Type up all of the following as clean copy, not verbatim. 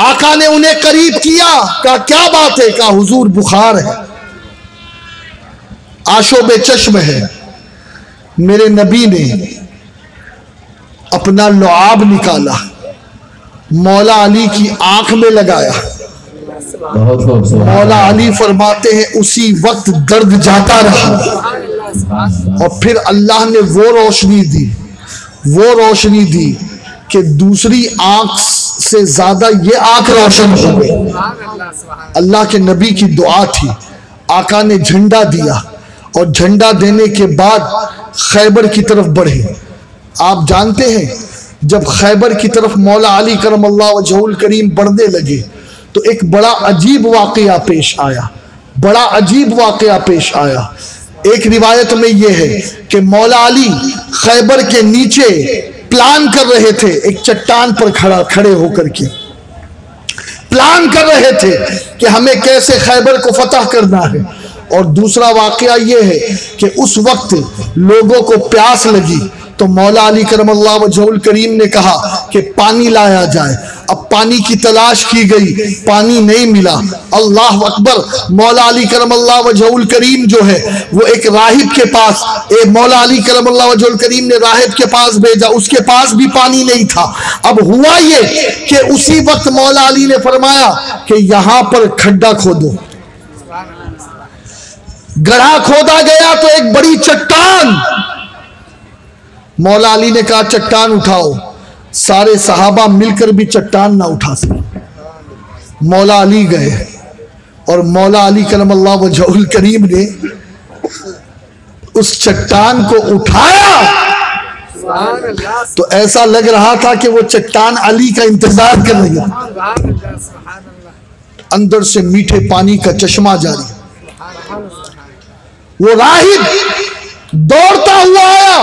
आका ने उन्हें करीब किया, कहा क्या बात है? कहा हुजूर बुखार है, आशोबे चश्म है। मेरे नबी ने अपना लुआब निकाला, मौला अली की आंख में लगाया। मौला अली फरमाते हैं उसी वक्त दर्द जाता रहा और फिर अल्लाह ने वो रोशनी दी कि दूसरी आंख से ज्यादा ये आंख रोशन हो गई। अल्लाह के नबी की दुआ थी। आका ने झंडा दिया और झंडा देने के बाद खैबर की तरफ बढ़े। आप जानते हैं जब खैबर की तरफ मौला अली करमल्लाहु वजहुल करीम बढ़ने लगे तो एक बड़ा अजीब वाकया पेश आया। एक रिवायत में यह है कि मौला अली खैबर के नीचे प्लान कर रहे थे, एक चट्टान पर खड़े होकर के प्लान कर रहे थे कि हमें कैसे खैबर को फतह करना है। और दूसरा वाकया यह है कि उस वक्त लोगों को प्यास लगी तो मौला अली करमल्लाहु वजहुल करीम ने कहा कि पानी लाया जाए। अब पानी की तलाश की गई, पानी नहीं मिला। अल्लाह अकबर। मौला अली करमल्लाहु वजहुल करीम जो है वो एक राहिब के पास, मौला अली करमल्लाहु वजहुल करीम ने राहिब के पास भेजा, उसके पास भी पानी नहीं था। अब हुआ ये कि उसी वक्त मौला अली ने फरमाया कि यहां पर खड्डा खोदो। गड्ढा खोदा गया तो एक बड़ी चट्टान। मौला अली ने कहा चट्टान उठाओ। सारे सहाबा मिलकर भी चट्टान ना उठा सके। मौला अली गए और मौला अली करमल्लाहु वजहुल करीम ने उस चट्टान को उठाया तो ऐसा लग रहा था कि वो चट्टान अली का इंतजार कर रही है। अंदर से मीठे पानी का चश्मा जारी। वो राहिब दौड़ता हुआ आया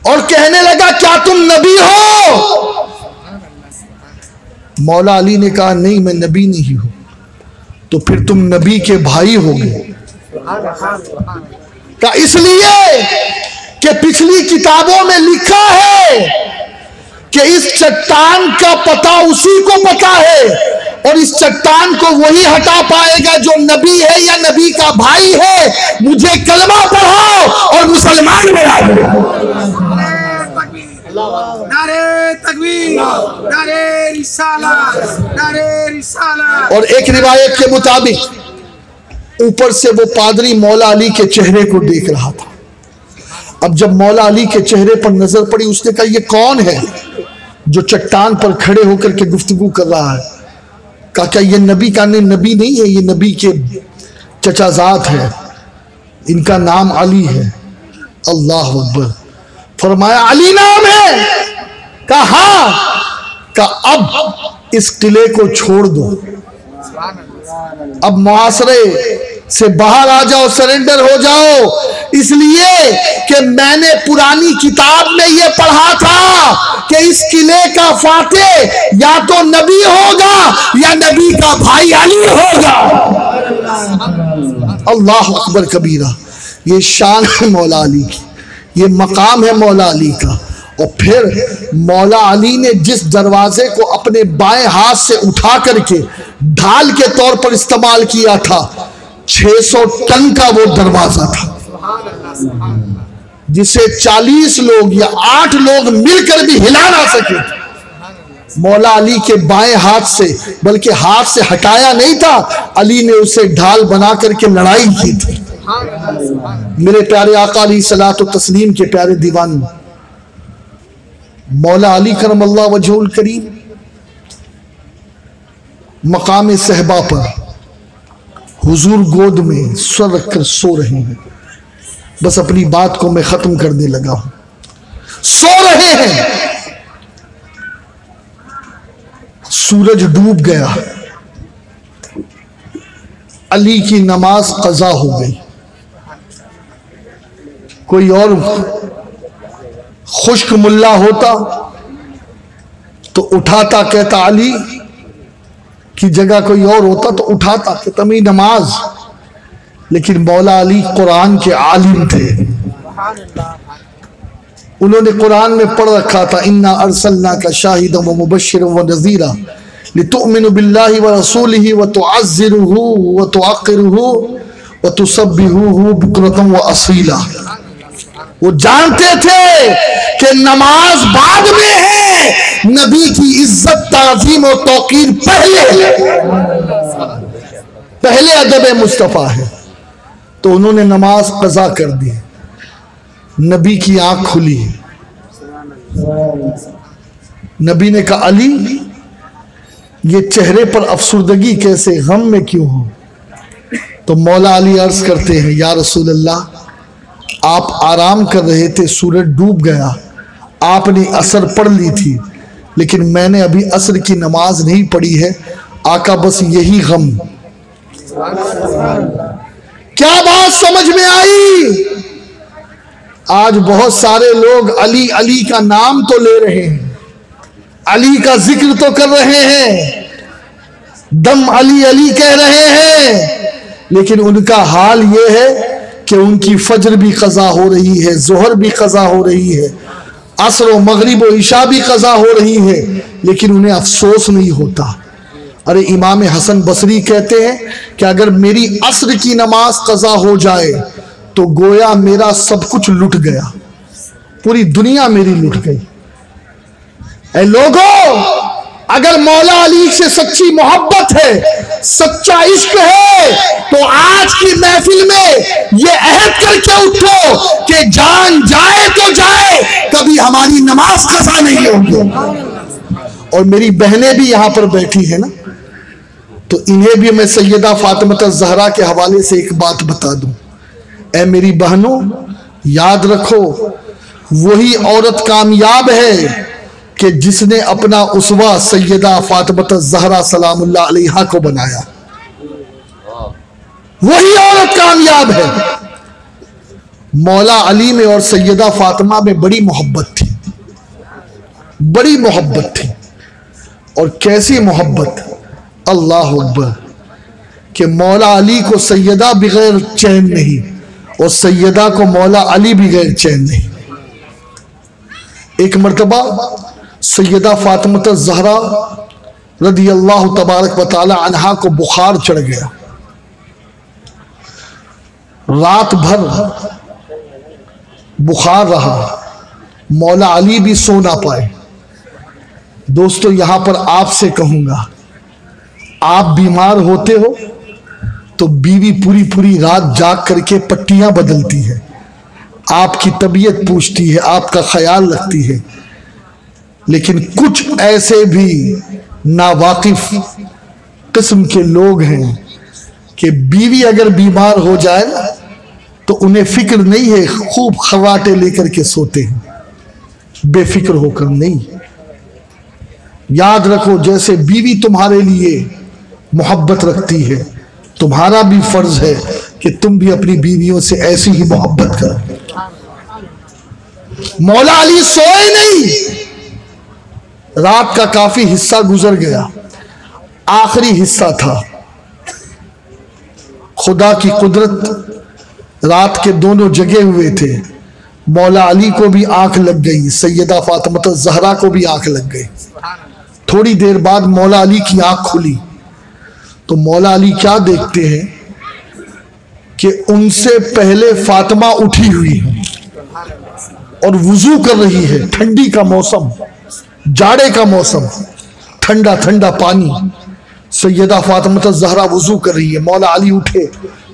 और कहने लगा क्या तुम नबी हो? मौला अली ने कहा नहीं, मैं नबी नहीं हूं। तो फिर तुम नबी के भाई होगे। क्या? इसलिए कि पिछली किताबों में लिखा है कि इस चट्टान का पता उसी को पता है और इस चट्टान को वही हटा पाएगा जो नबी है या नबी का भाई है। मुझे कलमा पढ़ाओ और मुसलमान बनाओ। नारे तकबीर, नारे रिसालत, नारे रिसालत। और एक रिवायत के मुताबिक ऊपर से वो पादरी मौला अली के चेहरे को देख रहा था। अब जब मौला अली के चेहरे पर नजर पड़ी उसने कहा ये कौन है जो चट्टान पर खड़े होकर के गुफ्तगू कर रहा है? कहा क्या ये नबी का? नबी नहीं है, ये नबी के चचाजाद है, इनका नाम अली है। अल्लाह अकबर। फरमाया अली नाम है? कहा हाँ। कहा अब इस किले को छोड़ दो, अब मुआसरे से बाहर आ जाओ, सरेंडर हो जाओ। इसलिए कि मैंने पुरानी किताब में यह पढ़ा था कि इस किले का फातेह या तो नबी होगा या नबी का भाई अली होगा। अल्लाह अकबर कबीरा। ये शान है मौला अली की, ये मकाम है मौला अली का। और फिर मौला अली ने जिस दरवाजे को अपने बाएं हाथ से उठा करके ढाल के तौर पर इस्तेमाल किया था, 600 टन का वो दरवाजा था जिसे 40 लोग या 8 लोग मिलकर भी हिला ना सके। मौला अली के बाएं हाथ से, बल्कि हाथ से हटाया नहीं था, अली ने उसे ढाल बना करके लड़ाई की थी। मेरे प्यारे आका अलैहिस्सलातु तस्लीम के प्यारे दीवान मौला अली करमल्लाहु वजहुल करीम मकाम सहबा पर हुजूर गोद में सर रखकर सो रहे हैं। बस अपनी बात को मैं खत्म करने लगा हूं। सो रहे हैं, सूरज डूब गया, अली की नमाज कज़ा हो गई। कोई और खुश्क मुल्ला होता तो उठाता, कहता अली की जगह कोई और होता तो उठाता, कहता मेरी नमाज। लेकिन मौला अली कुरान के आलिम थे, उन्होंने कुरान में पढ़ रखा था, इन्ना अरसलना का शाहिदम व मुबश्शिरम व नज़ीरा लितुअमिनु बिल्लाहि व रसूलिही व तुअज़्ज़िरुहु व तुअक़्क़िरुहु व तुसब्बिहुहु बुक्रतम व असीला। वो जानते थे कि नमाज बाद में है, नबी की इज्जत ताज़ीम और तौक़ीर पहले अदब मुस्तफ़ा है। तो उन्होंने नमाज क़ज़ा कर दी, नबी की आंख खुली, नबी ने कहा अली ये चेहरे पर अफसुर्दगी कैसे, गम में क्यों हो? तो मौला अली अर्ज करते हैं, या रसूल अल्लाह आप आराम कर रहे थे, सूरज डूब गया, आपने असर पढ़ ली थी, लेकिन मैंने अभी असर की नमाज नहीं पढ़ी है, आका बस यही गम। क्या बात समझ में आई? आज बहुत सारे लोग अली अली का नाम तो ले रहे हैं, अली का जिक्र तो कर रहे हैं, दम अली अली कह रहे हैं, लेकिन उनका हाल ये है कि उनकी फजर भी क़ज़ा हो रही है, ज़ोहर भी क़ज़ा हो रही है, असर व मगरिब व इशा भी क़ज़ा हो रही है, लेकिन उन्हें अफसोस नहीं होता। अरे इमाम हसन बसरी कहते हैं कि अगर मेरी असर की नमाज क़ज़ा हो जाए तो गोया मेरा सब कुछ लुट गया, पूरी दुनिया मेरी लुट गई। ऐ लोगों, अगर मौला अली से सच्ची मोहब्बत है, सच्चा इश्क है, तो आज की महफिल में ये अहद करके उठो कि जान जाए तो जाए, कभी हमारी नमाज क़ज़ा नहीं होगी। और मेरी बहनें भी यहां पर बैठी है ना, तो इन्हें भी मैं सैयदा फातिमा ज़हरा के हवाले से एक बात बता दूं। ऐ मेरी बहनों, याद रखो वही औरत कामयाब है कि जिसने अपना उसवा सैयदा फातिमा ज़हरा सलामुल्लाह अलैहा को बनाया, वही औरत कामयाब है। मौला अली में और सैयदा फातिमा में बड़ी मोहब्बत थी, बड़ी मोहब्बत थी। और कैसी मोहब्बत, अल्लाह अकबर, कि मौला अली को सैयदा बगैर चैन नहीं और सैयदा को मौला अली बगैर चैन नहीं। एक मर्तबा सैयदा फातिमा ज़हरा रदी अल्लाह तबारक व तआला अन्हा को बुखार चढ़ गया, रात भर बुखार रहा, मौला अली भी सो ना पाए। दोस्तों, यहां पर आपसे कहूंगा, आप बीमार होते हो तो बीवी पूरी पूरी रात जाग करके पट्टियां बदलती है, आपकी तबीयत पूछती है, आपका ख्याल रखती है। लेकिन कुछ ऐसे भी नावाकिफ किस्म के लोग हैं कि बीवी अगर बीमार हो जाए ना तो उन्हें फिक्र नहीं है, खूब खर्राटे लेकर के सोते हैं, बेफिक्र होकर नहीं। याद रखो, जैसे बीवी तुम्हारे लिए मोहब्बत रखती है, तुम्हारा भी फर्ज है कि तुम भी अपनी बीवियों से ऐसी ही मोहब्बत करो। मौला अली सोए नहीं, रात का काफी हिस्सा गुजर गया, आखिरी हिस्सा था। खुदा की कुदरत, रात के दोनों जगे हुए थे, मौला अली को भी आंख लग गई, सैयदा फातिमा ज़हरा को भी आंख लग गई। थोड़ी देर बाद मौला अली की आंख खुली तो मौला अली क्या देखते हैं कि उनसे पहले फातिमा उठी हुई है और वुजू कर रही है। ठंडी का मौसम, जाड़े का मौसम, ठंडा ठंडा पानी, सैयदा फातिमा ज़हरा वुजू कर रही है। मौला अली उठे,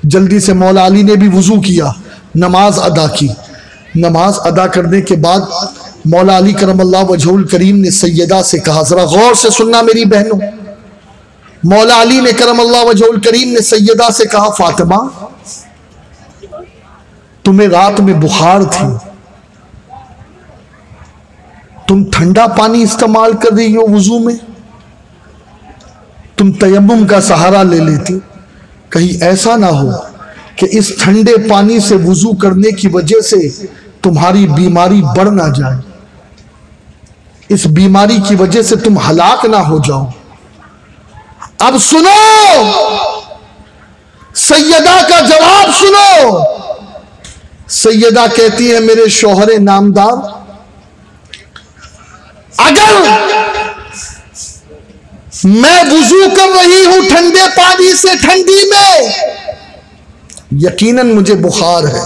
जल्दी से मौला अली ने भी वुजू किया, नमाज अदा की। नमाज अदा करने के बाद मौला अली करमल्लाहु वजहुल करीम ने सैयदा से कहा, जरा गौर से सुनना मेरी बहनों, मौला अली ने करमल्लाहु वजहुल करीम ने सैयदा से कहा, फातिमा तुम्हें रात में बुखार थी, तुम ठंडा पानी इस्तेमाल कर रही हो वुजू में, तुम तयम्मुम का सहारा ले लेती। कहीं ऐसा ना हो कि इस ठंडे पानी से वुजू करने की वजह से तुम्हारी बीमारी बढ़ ना जाए, इस बीमारी की वजह से तुम हलाक ना हो जाओ। अब सुनो, सैयदा का जवाब सुनो। सैयदा कहती है, मेरे शौहरे नामदार, अगर मैं वुजू कर रही हूं ठंडे पानी से ठंडी में, यकीनन मुझे बुखार है,